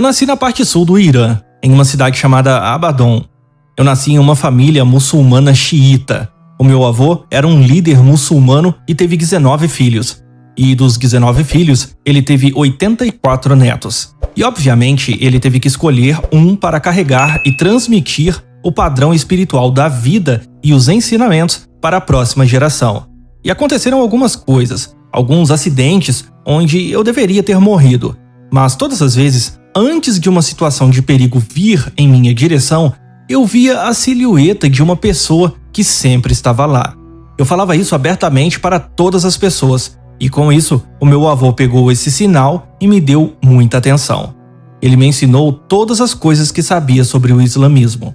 Eu nasci na parte sul do Irã, em uma cidade chamada Abadan. Eu nasci em uma família muçulmana xiita. O meu avô era um líder muçulmano e teve 19 filhos. E dos 19 filhos, ele teve 84 netos. E obviamente, ele teve que escolher um para carregar e transmitir o padrão espiritual da vida e os ensinamentos para a próxima geração. E aconteceram algumas coisas, alguns acidentes onde eu deveria ter morrido. Mas todas as vezes, antes de uma situação de perigo vir em minha direção, eu via a silhueta de uma pessoa que sempre estava lá. Eu falava isso abertamente para todas as pessoas, e com isso, o meu avô pegou esse sinal e me deu muita atenção. Ele me ensinou todas as coisas que sabia sobre o islamismo.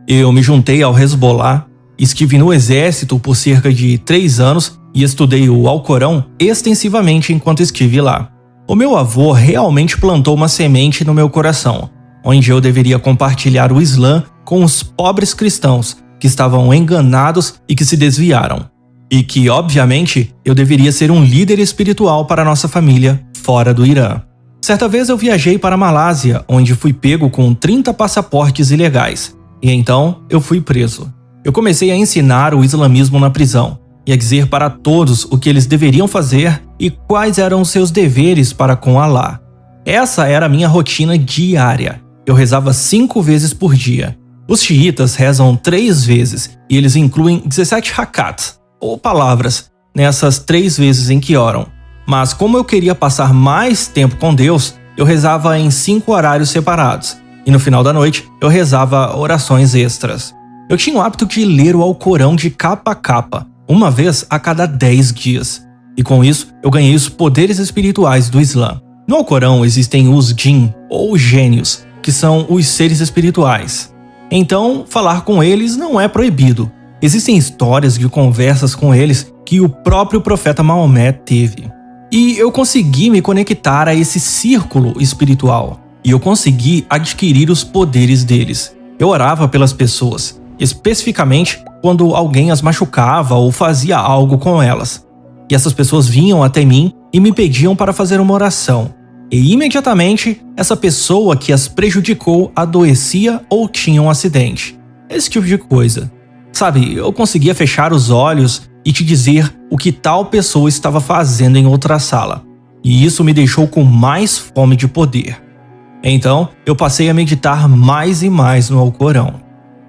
Eu me juntei ao Hezbollah, estive no exército por cerca de 3 anos e estudei o Alcorão extensivamente enquanto estive lá. O meu avô realmente plantou uma semente no meu coração, onde eu deveria compartilhar o Islã com os pobres cristãos que estavam enganados e que se desviaram. E que, obviamente, eu deveria ser um líder espiritual para nossa família fora do Irã. Certa vez eu viajei para a Malásia, onde fui pego com 30 passaportes ilegais. E então eu fui preso. Eu comecei a ensinar o islamismo na prisão e a dizer para todos o que eles deveriam fazer e quais eram os seus deveres para com Allah. Essa era a minha rotina diária. Eu rezava 5 vezes por dia. Os xiitas rezam 3 vezes e eles incluem 17 rakat, ou palavras, nessas 3 vezes em que oram. Mas como eu queria passar mais tempo com Deus, eu rezava em 5 horários separados. E no final da noite, eu rezava orações extras. Eu tinha o hábito de ler o Alcorão de capa a capa, uma vez a cada 10 dias. E com isso, eu ganhei os poderes espirituais do Islã. No Alcorão existem os jinn, ou gênios, que são os seres espirituais. Então, falar com eles não é proibido. Existem histórias de conversas com eles que o próprio profeta Maomé teve. E eu consegui me conectar a esse círculo espiritual. E eu consegui adquirir os poderes deles. Eu orava pelas pessoas, especificamente quando alguém as machucava ou fazia algo com elas. E essas pessoas vinham até mim e me pediam para fazer uma oração. E imediatamente, essa pessoa que as prejudicou adoecia ou tinha um acidente. Esse tipo de coisa. Sabe, eu conseguia fechar os olhos e te dizer o que tal pessoa estava fazendo em outra sala. E isso me deixou com mais fome de poder. Então, eu passei a meditar mais e mais no Alcorão.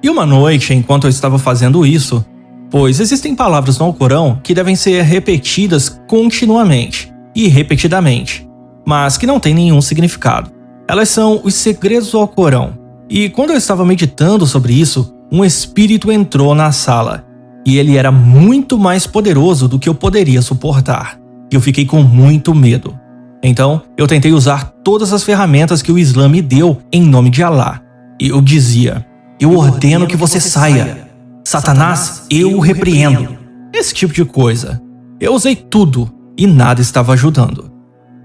E uma noite, enquanto eu estava fazendo isso, pois existem palavras no Alcorão que devem ser repetidas continuamente e repetidamente, mas que não têm nenhum significado. Elas são os segredos do Alcorão. E quando eu estava meditando sobre isso, um espírito entrou na sala. E ele era muito mais poderoso do que eu poderia suportar. E eu fiquei com muito medo. Então, eu tentei usar todas as ferramentas que o Islã me deu em nome de Allah. E eu dizia: eu ordeno que você saia. Satanás, eu o repreendo. Esse tipo de coisa. Eu usei tudo e nada estava ajudando.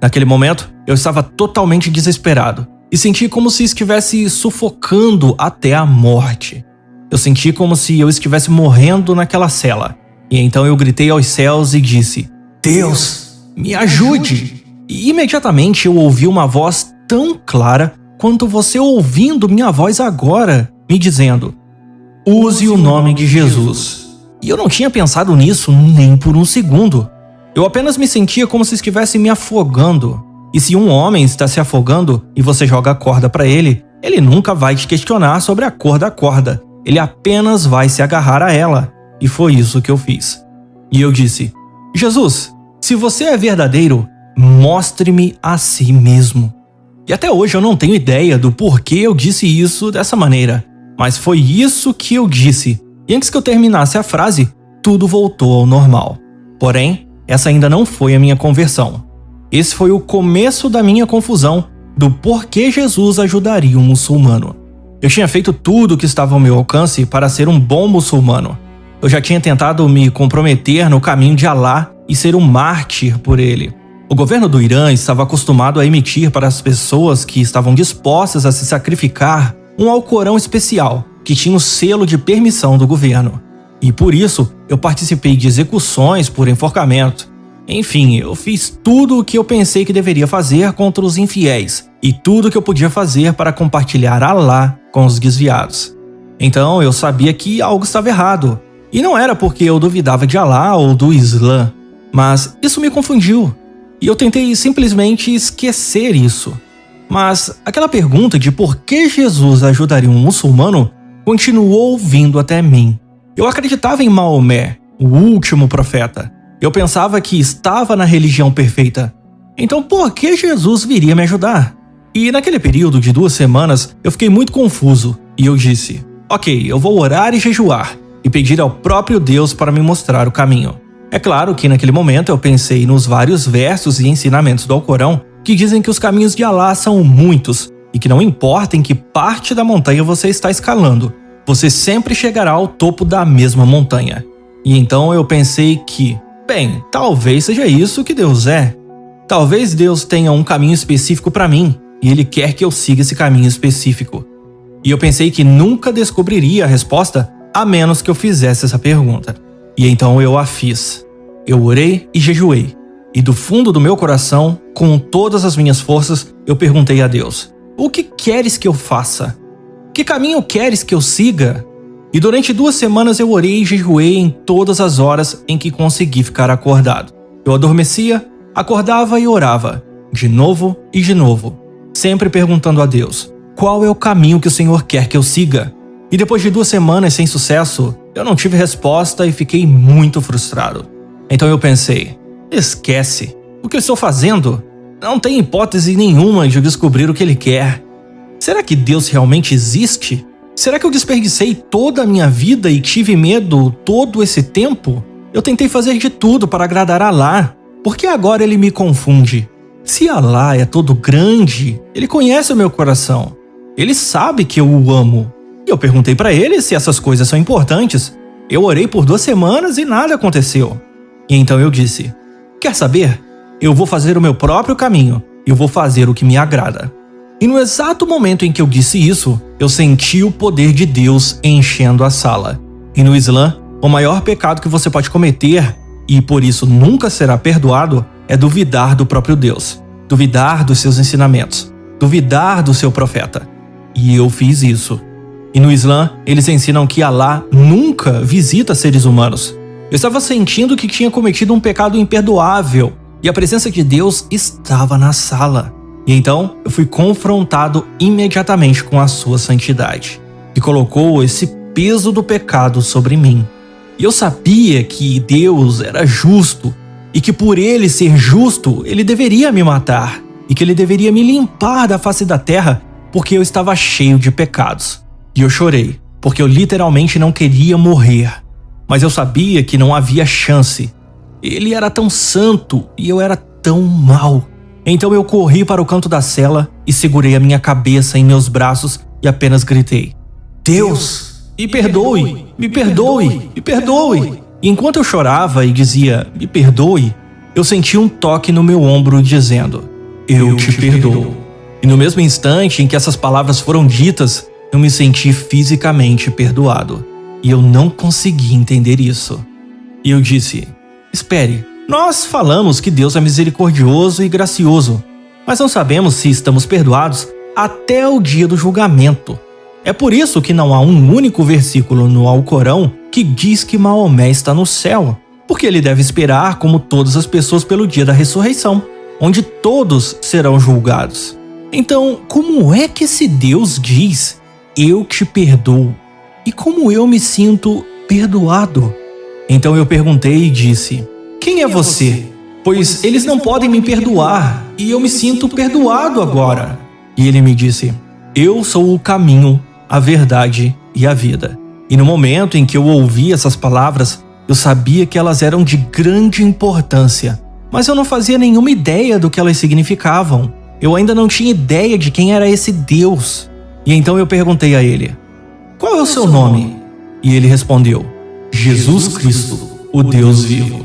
Naquele momento, eu estava totalmente desesperado e senti como se estivesse sufocando até a morte. Eu senti como se eu estivesse morrendo naquela cela. E então eu gritei aos céus e disse: Deus, me ajude! E imediatamente eu ouvi uma voz tão clara quanto você ouvindo minha voz agora, me dizendo: use o nome de Jesus. E eu não tinha pensado nisso nem por um segundo. Eu apenas me sentia como se estivesse me afogando. E se um homem está se afogando e você joga a corda para ele, ele nunca vai te questionar sobre a cor da corda. Ele apenas vai se agarrar a ela. E foi isso que eu fiz. E eu disse: Jesus, se você é verdadeiro, mostre-me a si mesmo. E até hoje eu não tenho ideia do porquê eu disse isso dessa maneira. Mas foi isso que eu disse. E antes que eu terminasse a frase, tudo voltou ao normal. Porém, essa ainda não foi a minha conversão. Esse foi o começo da minha confusão do porquê Jesus ajudaria um muçulmano. Eu tinha feito tudo o que estava ao meu alcance para ser um bom muçulmano. Eu já tinha tentado me comprometer no caminho de Allah e ser um mártir por ele. O governo do Irã estava acostumado a emitir para as pessoas que estavam dispostas a se sacrificar um Alcorão especial, que tinha o selo de permissão do governo. E por isso, eu participei de execuções por enforcamento. Enfim, eu fiz tudo o que eu pensei que deveria fazer contra os infiéis e tudo o que eu podia fazer para compartilhar Alá com os desviados. Então eu sabia que algo estava errado. E não era porque eu duvidava de Alá ou do Islã, mas isso me confundiu. E eu tentei simplesmente esquecer isso. Mas aquela pergunta de por que Jesus ajudaria um muçulmano continuou vindo até mim. Eu acreditava em Maomé, o último profeta. Eu pensava que estava na religião perfeita. Então por que Jesus viria me ajudar? E naquele período de 2 semanas eu fiquei muito confuso e eu disse: ok, eu vou orar e jejuar e pedir ao próprio Deus para me mostrar o caminho. É claro que naquele momento eu pensei nos vários versos e ensinamentos do Alcorão que dizem que os caminhos de Alá são muitos e que não importa em que parte da montanha você está escalando, você sempre chegará ao topo da mesma montanha. E então eu pensei que, bem, talvez seja isso que Deus é. Talvez Deus tenha um caminho específico para mim e Ele quer que eu siga esse caminho específico. E eu pensei que nunca descobriria a resposta a menos que eu fizesse essa pergunta. E então eu a fiz. Eu orei e jejuei. E do fundo do meu coração, com todas as minhas forças, eu perguntei a Deus: o que queres que eu faça? Que caminho queres que eu siga? E durante 2 semanas eu orei e jejuei em todas as horas em que consegui ficar acordado. Eu adormecia, acordava e orava, de novo e de novo, sempre perguntando a Deus: qual é o caminho que o Senhor quer que eu siga? E depois de 2 semanas sem sucesso, eu não tive resposta e fiquei muito frustrado. Então eu pensei: esquece, o que eu estou fazendo? Não tem hipótese nenhuma de eu descobrir o que Ele quer. Será que Deus realmente existe? Será que eu desperdicei toda a minha vida e tive medo todo esse tempo? Eu tentei fazer de tudo para agradar a Alá. Por que agora Ele me confunde? Se Alá é todo grande, Ele conhece o meu coração. Ele sabe que eu o amo. E eu perguntei para Ele se essas coisas são importantes. Eu orei por 2 semanas e nada aconteceu. E então eu disse: quer saber? Eu vou fazer o meu próprio caminho. Eu vou fazer o que me agrada. E no exato momento em que eu disse isso, eu senti o poder de Deus enchendo a sala. E no Islã, o maior pecado que você pode cometer, e por isso nunca será perdoado, é duvidar do próprio Deus. Duvidar dos seus ensinamentos. Duvidar do seu profeta. E eu fiz isso. E no Islã, eles ensinam que Alá nunca visita seres humanos. Eu estava sentindo que tinha cometido um pecado imperdoável e a presença de Deus estava na sala. E então eu fui confrontado imediatamente com a sua santidade, que colocou esse peso do pecado sobre mim. E eu sabia que Deus era justo e que por Ele ser justo, Ele deveria me matar e que Ele deveria me limpar da face da terra porque eu estava cheio de pecados. E eu chorei, porque eu literalmente não queria morrer. Mas eu sabia que não havia chance. Ele era tão santo e eu era tão mau. Então eu corri para o canto da cela e segurei a minha cabeça em meus braços e apenas gritei: Deus, me perdoe, me perdoe, me perdoe. E enquanto eu chorava e dizia me perdoe, eu senti um toque no meu ombro dizendo: eu te perdoo. E no mesmo instante em que essas palavras foram ditas, eu me senti fisicamente perdoado. E eu não consegui entender isso. E eu disse: espere, nós falamos que Deus é misericordioso e gracioso, mas não sabemos se estamos perdoados até o dia do julgamento. É por isso que não há um único versículo no Alcorão que diz que Maomé está no céu, porque ele deve esperar como todas as pessoas pelo dia da ressurreição, onde todos serão julgados. Então, como é que esse Deus diz: eu te perdoo? E como eu me sinto perdoado? Então eu perguntei e disse: quem é você? Pois eles não podem me perdoar e eu me sinto perdoado agora. E ele me disse: eu sou o caminho, a verdade e a vida. E no momento em que eu ouvi essas palavras, eu sabia que elas eram de grande importância, mas eu não fazia nenhuma ideia do que elas significavam. Eu ainda não tinha ideia de quem era esse Deus. E então eu perguntei a ele: qual é o seu nome? E ele respondeu: Jesus Cristo, o Deus vivo.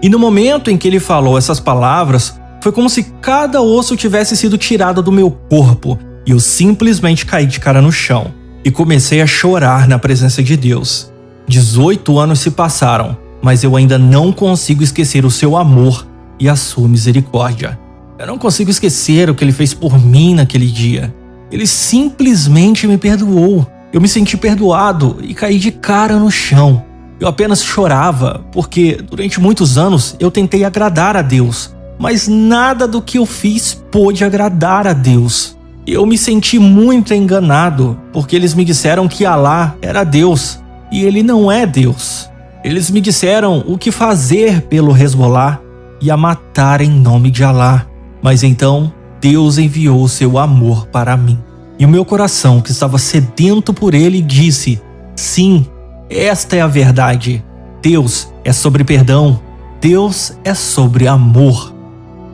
E no momento em que ele falou essas palavras, foi como se cada osso tivesse sido tirado do meu corpo e eu simplesmente caí de cara no chão e comecei a chorar na presença de Deus. 18 anos se passaram, mas eu ainda não consigo esquecer o seu amor e a sua misericórdia. Eu não consigo esquecer o que ele fez por mim naquele dia. Ele simplesmente me perdoou. Eu me senti perdoado e caí de cara no chão. Eu apenas chorava porque durante muitos anos eu tentei agradar a Deus, mas nada do que eu fiz pôde agradar a Deus. Eu me senti muito enganado porque eles me disseram que Alá era Deus e ele não é Deus. Eles me disseram o que fazer pelo Hezbollah e a matar em nome de Alá. Mas então Deus enviou seu amor para mim. E o meu coração, que estava sedento por ele, disse: sim, esta é a verdade. Deus é sobre perdão. Deus é sobre amor.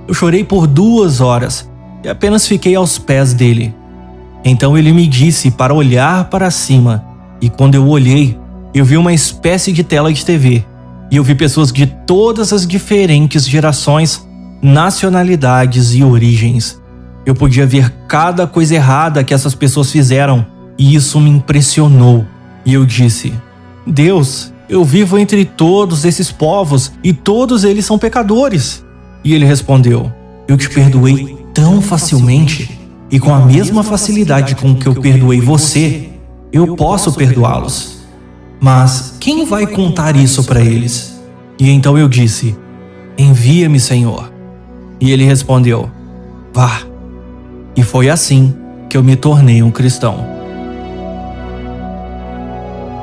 Eu chorei por 2 horas e apenas fiquei aos pés dele. Então ele me disse para olhar para cima. E quando eu olhei, eu vi uma espécie de tela de TV. E eu vi pessoas de todas as diferentes gerações, nacionalidades e origens. Eu podia ver cada coisa errada que essas pessoas fizeram, e isso me impressionou. E eu disse: Deus, eu vivo entre todos esses povos e todos eles são pecadores. E ele respondeu: eu te perdoei tão facilmente, e com a mesma facilidade com que eu perdoei você, eu posso perdoá-los. Mas quem vai contar isso para eles? E então eu disse: envia-me, Senhor. E ele respondeu: vá. E foi assim que eu me tornei um cristão.